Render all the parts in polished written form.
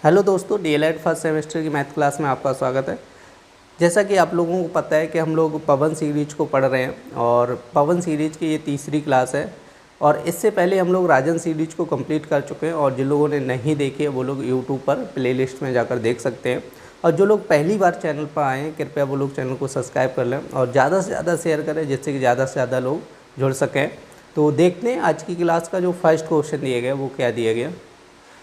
Hello दोस्तों, DElEd first semester की math class में आपका स्वागत है। जैसा कि आप लोगों को पता है कि हम लोग पवन सीरीज को पढ़ रहे हैं और पवन सीरीज की ये तीसरी क्लास है। और इससे पहले हम लोग राजन सीरीज को कंप्लीट कर चुके हैं और जिन लोगों ने नहीं देखी है वो लोग यूट्यूब पर प्लेलिस्ट में जाकर देख सकते हैं। और जो लोग पहली बार चैनल पर आए हैं कृपया वो लोग चैनल को सब्सक्राइब कर लें और ज़्यादा से ज़्यादा शेयर करें जिससे कि ज़्यादा से ज़्यादा लोग जुड़ सकें। तो देखते हैं आज की क्लास का जो फर्स्ट क्वेश्चन दिया गया वो क्या दिया गया।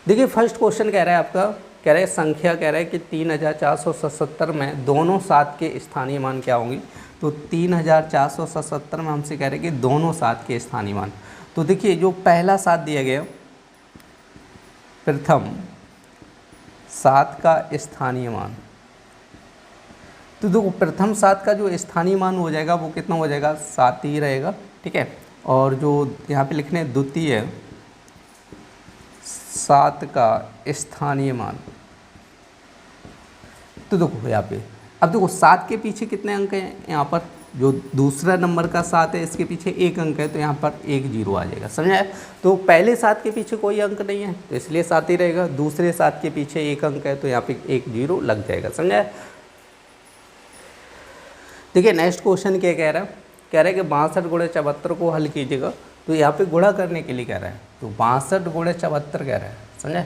देखिए फर्स्ट क्वेश्चन कह रहा है आपका, कह रहा है संख्या कह रहा है कि 3477 में दोनों 7 के स्थानीय मान क्या होंगे। तो 3477 में हमसे कह रहे हैं कि दोनों 7 के स्थानीय मान। तो देखिए जो पहला 7 दिया गया, प्रथम 7 का स्थानीय मान, तो देखो प्रथम 7 का जो स्थानीय मान हो जाएगा वो कितना हो जाएगा, 7 ही रहेगा। ठीक है। और जो यहाँ पे लिखने द्वितीय 7 का स्थानीय मान, तो देखो यहाँ पे अब देखो 7 के पीछे कितने अंक हैं, यहाँ पर जो दूसरा नंबर का 7 है इसके पीछे 1 अंक है तो यहाँ पर 1 0 आ जाएगा, समझा है। तो पहले 7 के पीछे कोई अंक नहीं है तो इसलिए 7 ही रहेगा। दूसरे 7 के पीछे 1 अंक है तो यहाँ पे 1 0 लग जाएगा, समझा है। देखिए नेक्स्ट क्वेश्चन क्या कह रहा है, कह रहा है कि 62 गुणे 74 को हल कीजिएगा। तो यहाँ पे गुणा करने के लिए कह रहा है, तो 62 गुणे 74 कह रहा है, समझे।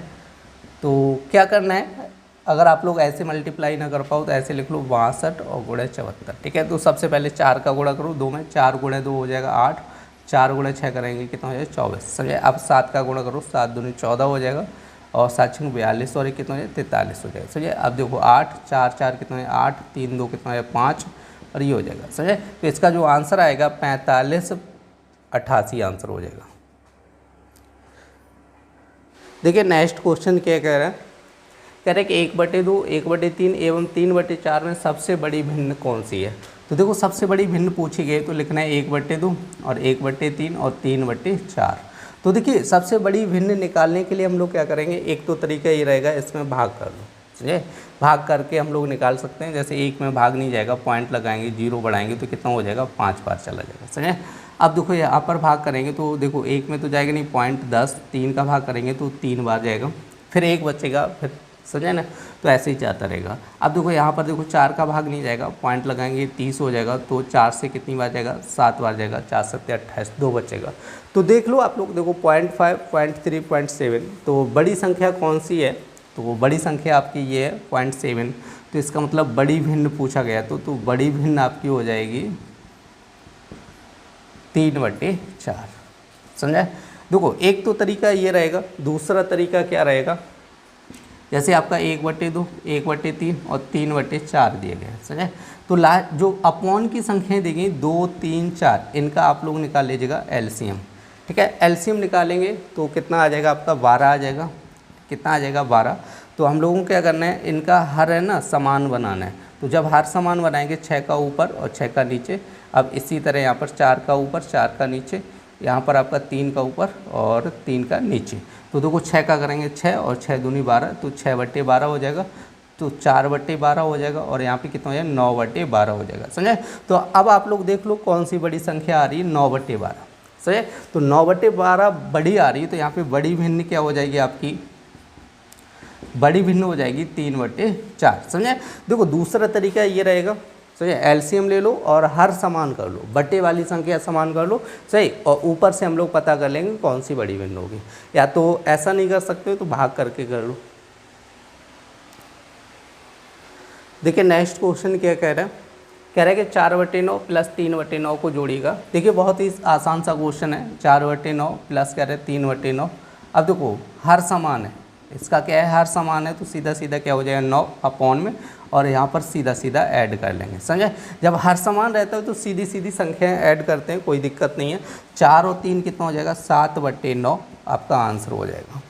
तो क्या करना है, अगर आप लोग ऐसे मल्टीप्लाई ना कर पाओ तो ऐसे लिख लो 62 और गुणे 74। ठीक है। तो सबसे पहले 4 का गुणा करो 2 में, 4 गुणे 2 हो जाएगा 8, 4 गुणे 6 करेंगे कितना हो जाएगा 24, समझे। अब 7 का गुणा करो, 7 दूनी 14 हो जाएगा और 7 6 42 और कितना हो जाएगा 43 हो जाएगा, समझे। अब देखो 8 4 4 कितना है 8, 3 2 कितना है 5 और ये हो जाएगा, समझे। तो इसका जो आंसर आएगा 45 88 आंसर हो जाएगा। देखिए नेक्स्ट क्वेश्चन क्या कह रहा है, कह रहे हैं कि 1/2 1/3 एवं 3/4 में सबसे बड़ी भिन्न कौन सी है। तो देखो सबसे बड़ी भिन्न पूछी गई तो लिखना है 1/2 और 1/3 और 3/4। तो देखिए सबसे बड़ी भिन्न निकालने के लिए हम लोग क्या करेंगे, एक तो तरीका ये रहेगा इसमें भाग कर लो, समझे। भाग करके हम लोग निकाल सकते हैं। जैसे 1 में भाग नहीं जाएगा, पॉइंट लगाएंगे 0 बढ़ाएंगे तो कितना हो जाएगा 5 बार चला जाएगा, समझे। अब देखो यहाँ पर भाग करेंगे तो देखो 1 में तो जाएगा नहीं, पॉइंट 10, 3 का भाग करेंगे तो 3 बार जाएगा, फिर 1 बचेगा, फिर समझे ना। तो ऐसे ही जाता रहेगा। अब देखो यहाँ पर देखो 4 का भाग नहीं जाएगा, पॉइंट लगाएंगे 30 हो जाएगा तो 4 से कितनी बार जाएगा 7 बार जाएगा, 4 7 28, 2 बचेगा। तो देख लो आप लोग, देखो 0.5 0.3 0.7, तो बड़ी संख्या कौन सी है, तो बड़ी संख्या आपकी ये है 0.7। तो इसका मतलब बड़ी भिन्न पूछा गया तो बड़ी भिन्न आपकी हो जाएगी 3/4, समझा। देखो एक तो तरीका ये रहेगा, दूसरा तरीका क्या रहेगा, जैसे आपका 1/2 1/3 और 3/4 दिए गए हैं, समझे। तो जो अपॉन की संख्याएं दी गई 2 3 4, इनका आप लोग निकाल लीजिएगा एलसीएम। ठीक है। एलसीएम निकालेंगे तो कितना आ जाएगा आपका 12 आ जाएगा। कितना आ जाएगा 12। तो हम लोगों को क्या करना है, इनका हर है ना समान बनाना है। तो जब हर समान बनाएंगे 6 का ऊपर और 6 का नीचे। अब इसी तरह यहाँ पर 4 का ऊपर 4 का नीचे, यहाँ पर आपका 3 का ऊपर और 3 का नीचे। तो देखो 6 का करेंगे 6 और 6 दूनी 12, तो 6/12 हो जाएगा, तो 4/12 हो जाएगा और यहाँ पे कितना हो जाएगा 9/12 हो जाएगा, समझे। तो अब आप लोग देख लो कौन सी बड़ी संख्या आ रही है 9/12, समझे। तो 9/12 बड़ी आ रही है तो यहाँ पे बड़ी भिन्न क्या हो जाएगी आपकी, बड़ी भिन्न हो जाएगी 3/4, समझे। देखो दूसरा तरीका ये रहेगा, सही, एलसीएम ले लो और हर समान कर लो, बटे वाली संख्या समान कर लो, सही, और ऊपर से हम लोग पता कर लेंगे कौन सी बड़ी भिन्न होगी। या तो ऐसा नहीं कर सकते हो तो भाग करके कर लो। देखिए नेक्स्ट क्वेश्चन क्या कह रहा है, कह रहा है कि 4/9 प्लस 3/9 को जोड़िएगा। देखिए बहुत ही आसान सा क्वेश्चन है, 4/9 प्लस कह रहे हैं 3/9। अब देखो हर समान है, इसका क्या है हर समान है तो सीधा सीधा क्या हो जाएगा 9 अपॉन में और यहाँ पर सीधा सीधा ऐड कर लेंगे, समझे। जब हर समान रहता है तो सीधी सीधी संख्याएं ऐड करते हैं, कोई दिक्कत नहीं है। 4 और 3 कितना हो जाएगा 7/9 आपका आंसर हो जाएगा।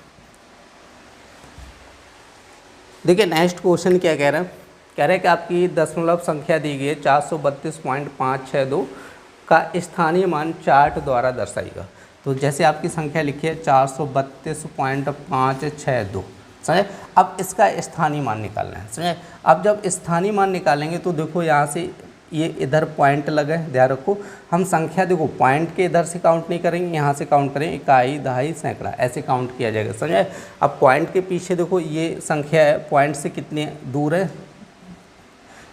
देखिए नेक्स्ट क्वेश्चन क्या कह रहा है, कह रहे हैं कि आपकी दशमलव संख्या दी गई है 432.562 का स्थानीय मान चार्ट द्वारा दर्शाएगा। तो जैसे आपकी संख्या लिखी है 432.562, समझे। अब इसका स्थानीय मान निकालना है, समझे। अब जब स्थानीय मान निकालेंगे तो देखो यहाँ से ये इधर पॉइंट लगे, ध्यान रखो। हम संख्या देखो पॉइंट के इधर से काउंट नहीं करेंगे, यहाँ से काउंट करें, इकाई, दहाई, सैकड़ा, ऐसे काउंट किया जाएगा, समझे। अब पॉइंट के पीछे देखो ये संख्या है, पॉइंट से कितनी दूर है,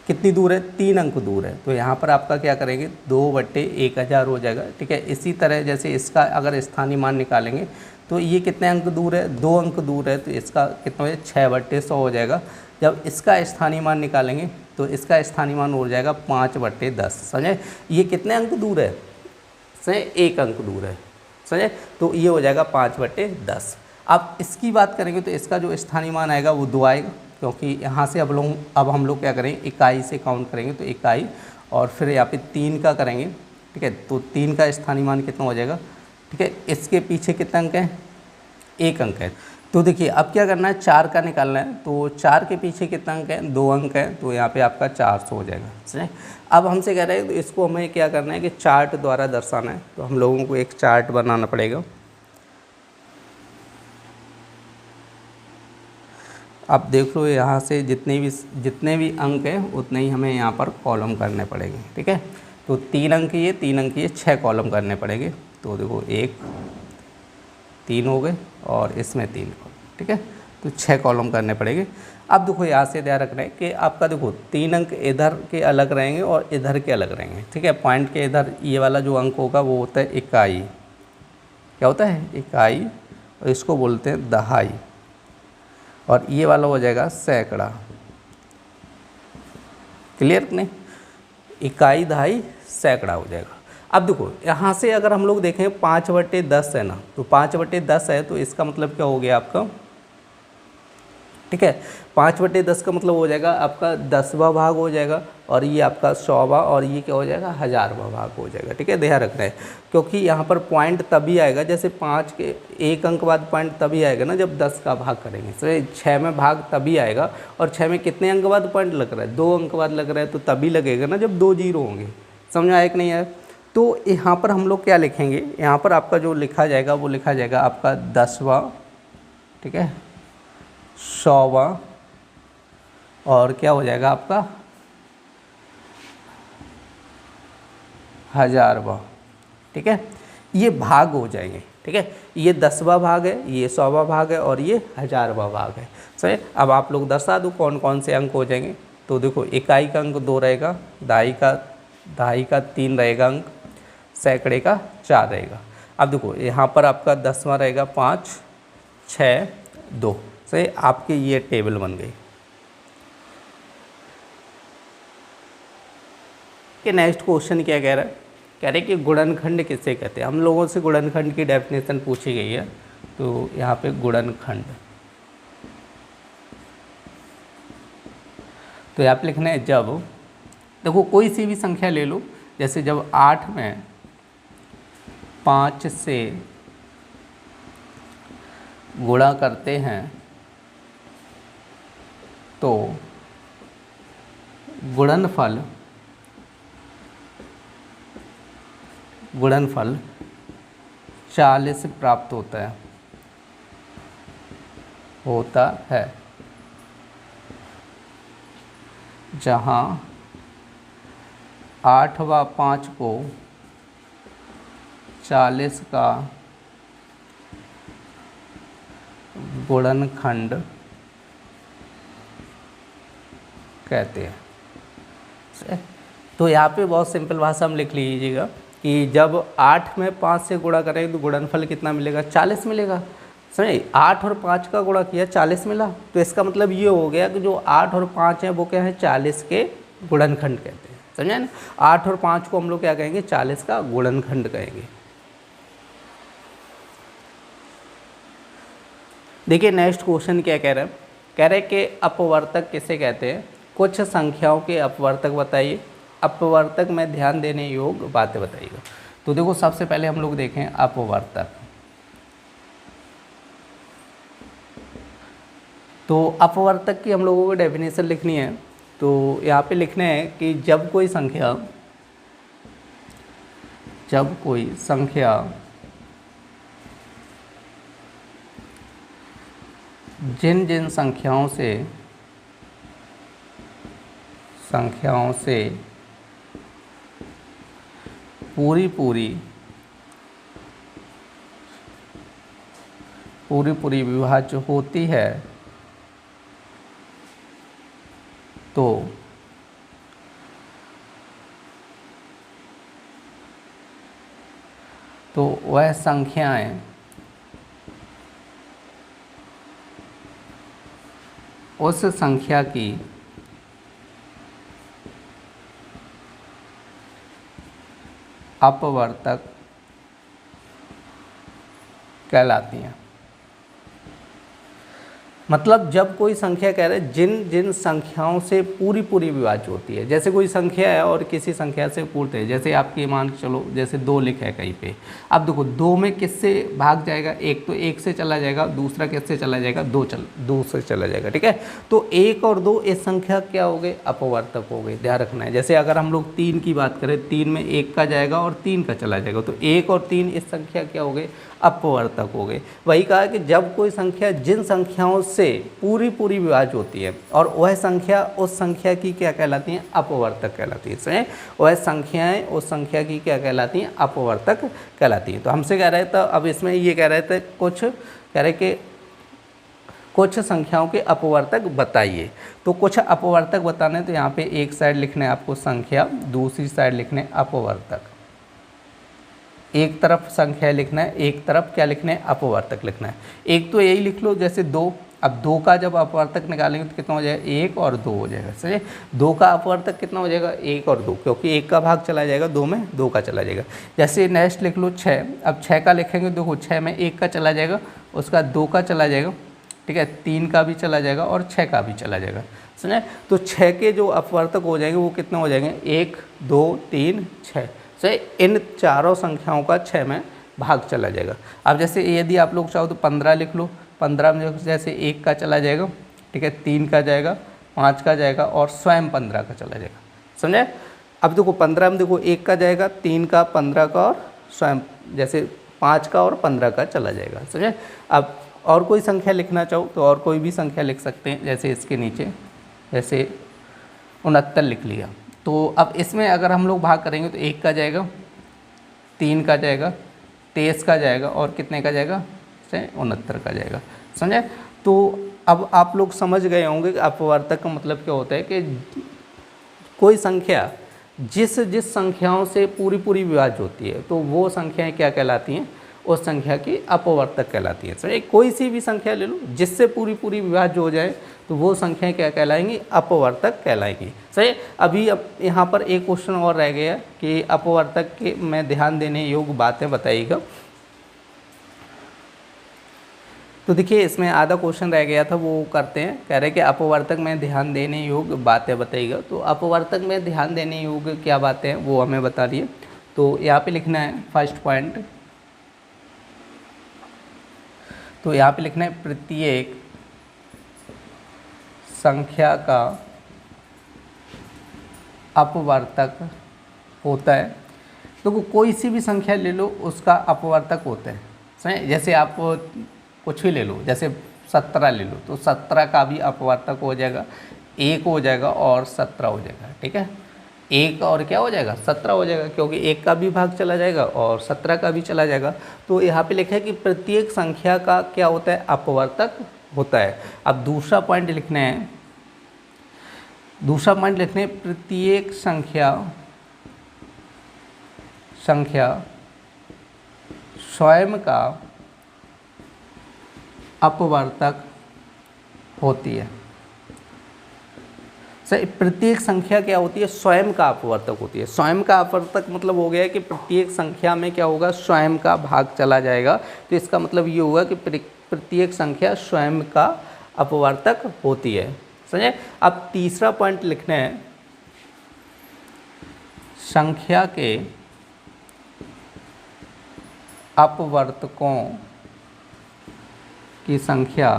कितनी दूर है, 3 अंक दूर है। तो यहाँ पर आपका क्या करेंगे, 2/1000 हो जाएगा, ठीक है। इसी तरह जैसे इसका अगर स्थानीय मान निकालेंगे तो ये कितने अंक दूर है, 2 अंक दूर है, तो इसका कितना हो जाएगा, 6/100 हो जाएगा। जब इसका स्थानीय मान निकालेंगे तो इसका स्थानीय मान हो जाएगा 5/10, समझे। ये कितने अंक दूर है, समझे, 1 अंक दूर है, समझे। तो ये हो जाएगा 5/10। अब इसकी बात करेंगे तो इसका जो स्थानीय मान आएगा वो 2 आएगा, क्योंकि यहाँ से अब हम लोग क्या करेंगे, इकाई से काउंट करेंगे, तो इकाई और फिर यहाँ पे 3 का करेंगे, ठीक है। तो 3 का स्थानीय मान कितना हो जाएगा, ठीक है। इसके पीछे कितना अंक है, 1 अंक है। तो देखिए अब क्या करना है, 4 का निकालना है। तो 4 के पीछे कितना अंक है, 2 अंक है, तो यहाँ पे आपका 400 हो जाएगा, समझे। अब हमसे कह रहे हैं तो इसको हमें क्या करना है कि चार्ट द्वारा दर्शाना है। तो हम लोगों को एक चार्ट बनाना पड़ेगा। अब देख लो यहाँ से जितने भी अंक हैं उतने ही हमें यहाँ पर कॉलम करने पड़ेंगे, ठीक है। तो 3 अंक ये, 3 अंक ये, 6 कॉलम करने पड़ेंगे। तो देखो 1 3 हो गए और इसमें 3 कॉलम, ठीक है। तो 6 कॉलम करने पड़ेंगे। अब देखो यहाँ से ध्यान रखना है कि आपका देखो 3 अंक इधर के अलग रहेंगे और इधर के अलग रहेंगे, ठीक है। पॉइंट के इधर ये वाला जो अंक होगा वो होता है इकाई, क्या होता है, इकाई, और इसको बोलते हैं दहाई, और ये वाला हो जाएगा सैकड़ा। क्लियर नहीं, इकाई, दहाई, सैकड़ा हो जाएगा। अब देखो यहाँ से अगर हम लोग देखें 5/10 है ना, तो 5/10 है, तो इसका मतलब क्या हो गया आपका, ठीक है। 5/10 का मतलब हो जाएगा आपका 10वां भाग हो जाएगा, और ये आपका 100वां, और ये क्या हो जाएगा, 1000वां भाग हो जाएगा, ठीक है। ध्यान रखना है, क्योंकि यहाँ पर पॉइंट तभी आएगा, जैसे 5 के 1 अंक बाद पॉइंट तभी आएगा ना जब 10 का भाग करेंगे। तो 6 में भाग तभी आएगा, और 6 में कितने अंक बाद पॉइंट लग रहा है, 2 अंक बाद लग रहा है, तो तभी लगेगा ना जब 2 जीरो होंगे। समझ आया कि नहीं आया। तो यहाँ पर हम लोग क्या लिखेंगे, यहाँ पर आपका जो लिखा जाएगा वो लिखा जाएगा आपका 10वां, ठीक है, 100वां, और क्या हो जाएगा आपका 1000वां, ठीक है। ये भाग हो जाएंगे, ठीक है। ये 10वां भाग है, ये 100वां भाग है, और ये 1000वां भाग है, सही। अब आप लोग दर्शा दो कौन कौन से अंक हो जाएंगे। तो देखो इकाई का अंक 2 रहेगा, दहाई का 3 रहेगा अंक, सैकड़े का 4 रहेगा। अब देखो यहाँ पर आपका 10वां रहेगा 5 6 2, सही। आपकी ये टेबल बन गई। कि नेक्स्ट क्वेश्चन क्या कह रहा है, कह रहे कि गुणनखंड किसे कहते हैं। हम लोगों से गुणनखंड की डेफिनेशन पूछी गई है। तो यहाँ पे गुणनखंड, तो यहाँ पे लिखना है जब, देखो कोई सी भी संख्या ले लो, जैसे जब 8 में 5 से गुणा करते हैं तो गुणनफल 40 प्राप्त होता है, जहाँ 8 व 5 को 40 का गुणनखंड कहते हैं। तो यहाँ पे बहुत सिंपल भाषा में लिख लीजिएगा कि जब 8 में 5 से गुणा करेंगे तो गुणनफल कितना मिलेगा, 40 मिलेगा, समझे। 8 और 5 का गुणा किया 40 मिला, तो इसका मतलब ये हो गया कि जो 8 और 5 हैं वो क्या है, 40 के गुणनखंड कहते हैं, समझे ना। 8 और 5 को हम लोग क्या कहेंगे, 40 का गुणनखंड कहेंगे। देखिए नेक्स्ट क्वेश्चन क्या कह रहा है, कह रहे कि अपवर्तक किसे कहते हैं, कुछ संख्याओं के अपवर्तक बताइए, अपवर्तक में ध्यान देने योग्य बातें बताइएगा। तो देखो सबसे पहले हम लोग देखें अपवर्तक। तो अपवर्तक की हम लोगों को डेफिनेशन लिखनी है। तो यहाँ पे लिखना है कि जब कोई संख्या जिन जिन संख्याओं से पूरी पूरी विभाज्य होती है तो वह संख्याएं उस संख्या की अपवर्तक कहलाती हैं। मतलब जब कोई संख्या कह रहे हैं जिन जिन संख्याओं से पूरी विभाज्य होती है, जैसे कोई संख्या है और किसी संख्या से पूर्त है, जैसे आपकी मान के चलो जैसे 2 लिखा है कहीं पे, अब देखो 2 में किससे भाग जाएगा, एक तो 1 से चला जाएगा, दूसरा किससे चला जाएगा, 2 से चला जाएगा, ठीक है। तो 1 और 2 इस संख्या क्या हो गए, अपवर्तक हो गए, ध्यान रखना है। जैसे अगर हम लोग 3 की बात करें, 3 में 1 का जाएगा और 3 का चला जाएगा, तो 1 और 3 इस संख्या क्या हो गए, अपवर्तक हो गए। वही कहा कि जब कोई संख्या जिन संख्याओं से पूरी विभाज्य होती है और वह संख्या उस संख्या की क्या कहलाती हैं, अपवर्तक कहलाती है। इसमें वह संख्याएं उस संख्या की क्या कहलाती हैं, अपवर्तक कहलाती हैं। तो हमसे कह रहे थे, अब इसमें ये कह रहे थे कह रहे कि कुछ संख्याओं के अपवर्तक बताइए। तो कुछ अपवर्तक बताने, तो यहाँ पे एक साइड लिखना है आपको संख्या, दूसरी साइड लिखने अपवर्तक। एक तरफ संख्या लिखना है, एक तरफ क्या लिखना है, अपवर्तक लिखना है। एक तो यही लिख लो जैसे 2, अब 2 का जब अपवर्तक निकालेंगे तो कितना हो जाएगा, 1 और 2 हो जाएगा। सही, 2 का अपवर्तक कितना हो जाएगा, 1 और 2, क्योंकि 1 का भाग चला जाएगा 2 में, 2 का चला जाएगा। जैसे नेक्स्ट लिख लो 6, अब 6 का लिखेंगे, देखो 6 में 1 का चला जाएगा, उसका 2 का चला जाएगा, ठीक है, 3 का भी चला जाएगा और 6 का भी चला जाएगा। समझे, तो 6 के जो अपवर्तक हो जाएंगे वो कितना हो जाएंगे, 1 2 3 6। सही, इन चारों संख्याओं का 6 में भाग चला जाएगा। अब जैसे यदि आप लोग चाहो तो 15 लिख लो, 15 में जैसे 1 का चला जाएगा, ठीक है, 3 का जाएगा, 5 का जाएगा और स्वयं 15 का चला जाएगा। समझे, अब देखो 15 में देखो 1 का जाएगा, 3 का, 15 का और स्वयं जैसे 5 का और 15 का चला जाएगा। समझे, अब और कोई संख्या लिखना चाहो तो और कोई भी संख्या लिख सकते हैं, जैसे इसके नीचे जैसे 69 लिख लिया। तो अब इसमें अगर हम लोग भाग करेंगे तो 1 का जाएगा, 3 का जाएगा, 23 का जाएगा और कितने का जाएगा, 69 का जाएगा। समझे, तो अब आप लोग समझ गए होंगे कि अपवर्तक का मतलब क्या होता है कि कोई संख्या जिस संख्याओं से पूरी विभाज्य होती है तो वो संख्याएं क्या कहलाती हैं, उस संख्या की अपवर्तक कहलाती है। समझे, कोई सी भी संख्या ले लो जिससे पूरी विभाज्य हो जाए तो वो संख्याएं क्या कहलाएंगी, अपवर्तक कहलाएंगी। सही, अभी अब यहाँ पर एक क्वेश्चन और रह गया कि अपवर्तक के में ध्यान देने योग्य बातें बताइएगा। तो देखिए इसमें आधा क्वेश्चन रह गया था, वो करते हैं। कह रहे कि अपवर्तक में ध्यान देने योग्य बातें बताइएगा। तो अपवर्तक में ध्यान देने योग्य क्या बातें हैं वो हमें बता दिए। तो यहाँ पे लिखना है फर्स्ट पॉइंट, तो यहाँ पे लिखना है प्रत्येक संख्या का अपवर्तक होता है। तो कोई सी भी संख्या ले लो उसका अपवर्तक होता है। सही, जैसे आप कुछ भी ले लो, जैसे 17 ले लो तो 17 का भी अपवर्तक हो जाएगा, 1 हो जाएगा और 17 हो जाएगा। ठीक है, 1 और क्या हो जाएगा, 17 हो जाएगा, क्योंकि 1 का भी भाग चला जाएगा और 17 का भी चला जाएगा। तो यहाँ पे लिखा है कि प्रत्येक संख्या का क्या होता है, अपवर्तक होता है। अब दूसरा पॉइंट लिखना है, प्रत्येक संख्या स्वयं का अपवर्तक होती है। सही, प्रत्येक संख्या क्या होती है, स्वयं का अपवर्तक होती है। स्वयं का अपवर्तक मतलब हो गया कि प्रत्येक संख्या में क्या होगा, स्वयं का भाग चला जाएगा। तो इसका मतलब ये होगा कि प्रत्येक संख्या स्वयं का अपवर्तक होती है। समझे, अब तीसरा पॉइंट लिखना है, संख्या के अपवर्तकों की संख्या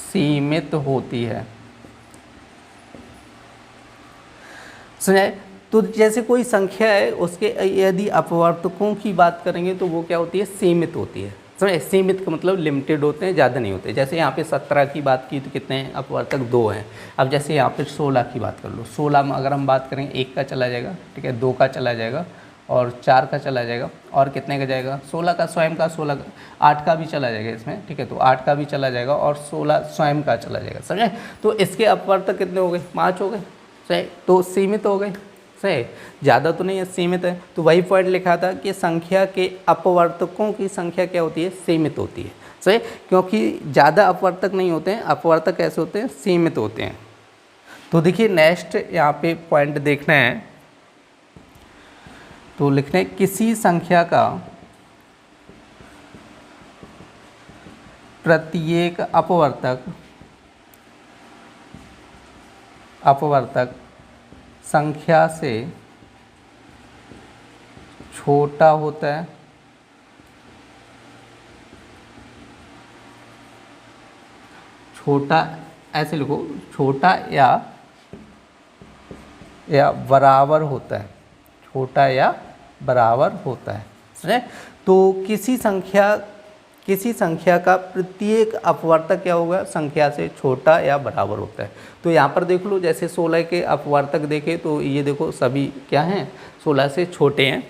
सीमित होती है। समझे, तो जैसे कोई संख्या है उसके यदि अपवर्तकों की बात करेंगे तो वो क्या होती है, सीमित होती है। समझे। सीमित का मतलब लिमिटेड होते हैं, ज़्यादा नहीं होते। जैसे यहाँ पे 17 की बात की तो कितने हैं अपवर्तक, 2 हैं। अब जैसे यहाँ पे 16 की बात कर लो, 16 में अगर हम बात करें 1 का चला जाएगा, ठीक है, 2 का चला जाएगा और 4 का चला जाएगा, और कितने का जाएगा 16 का, स्वयं का 16 का, 8 का भी चला जाएगा इसमें, ठीक है, तो 8 का भी चला जाएगा और 16 स्वयं का चला जाएगा, समझे। तो इसके अपवर्तक कितने हो गए, 5 हो गए, सही। तो सीमित हो गए, सही, ज़्यादा तो नहीं है, सीमित है। तो वही पॉइंट लिखा था कि संख्या के अपवर्तकों की संख्या क्या होती है, सीमित होती है, सही, क्योंकि ज़्यादा अपवर्तक नहीं होते हैं, अपवर्तक कैसे होते हैं, सीमित होते हैं। तो देखिए नेक्स्ट यहाँ पे पॉइंट देखना है, तो लिखने किसी संख्या का प्रत्येक अपवर्तक संख्या से छोटा होता है, छोटा ऐसे लिखो, छोटा या बराबर होता है, छोटा या बराबर होता है, समझे। तो किसी संख्या का प्रत्येक अपवर्तक क्या होगा, संख्या से छोटा या बराबर होता है। तो यहाँ पर देख लो, जैसे 16 के अपवर्तक देखे तो ये देखो सभी क्या हैं, 16 से छोटे हैं।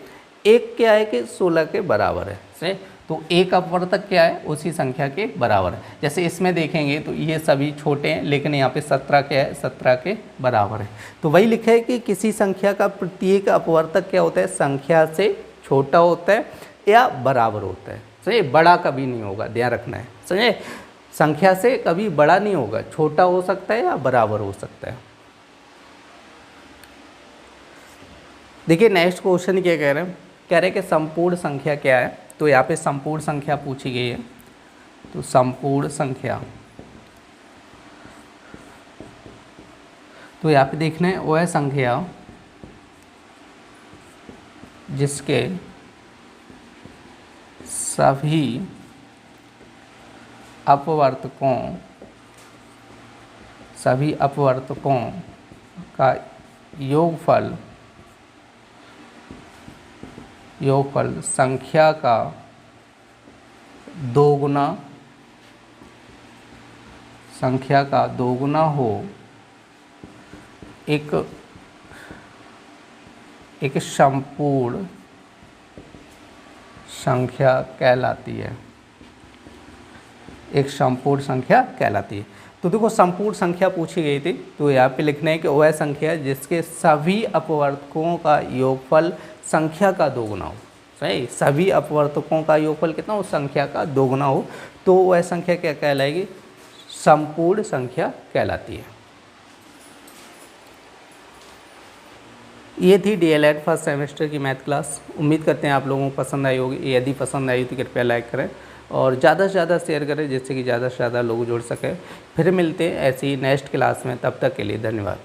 एक क्या है कि 16 के बराबर है, सही। तो एक अपवर्तक क्या है, उसी संख्या के बराबर है। जैसे इसमें देखेंगे तो ये सभी छोटे हैं, लेकिन यहाँ पे 17 क्या है, 17 के बराबर है। तो वही लिखा है कि किसी संख्या का प्रत्येक अपवर्तक क्या होता है, संख्या से छोटा होता है या बराबर होता है, सही। बड़ा कभी नहीं होगा, ध्यान रखना है, समझे। संख्या से कभी बड़ा नहीं होगा, छोटा हो सकता है या बराबर हो सकता है। देखिए नेक्स्ट क्वेश्चन क्या कह रहे हैं, कह रहे हैं कि संपूर्ण संख्या क्या है। तो यहाँ पे संपूर्ण संख्या पूछी गई है। तो संपूर्ण संख्या, तो यहाँ पे देखना है वह संख्या जिसके सभी अपवर्तकों का योगफल संख्या का दोगुना हो, एक संपूर्ण संख्या कहलाती है, एक संपूर्ण संख्या कहलाती है। तो देखो संपूर्ण संख्या पूछी गई थी, तो यहाँ पे लिखना है कि वह संख्या जिसके सभी अपवर्तकों का योगफल संख्या का दोगुना हो, सही। सभी अपवर्तकों का योगफल कितना हो, संख्या का दोगुना हो, तो वह संख्या क्या कहलाएगी, संपूर्ण संख्या कहलाती है। ये थी डीएलएड फर्स्ट सेमेस्टर की मैथ क्लास। उम्मीद करते हैं आप लोगों को पसंद आई होगी। यदि पसंद आई तो कृपया लाइक करें और ज़्यादा से ज़्यादा शेयर करें, जिससे कि ज़्यादा से ज़्यादा लोग जुड़ सकें। फिर मिलते हैं ऐसी नेक्स्ट क्लास में, तब तक के लिए धन्यवाद।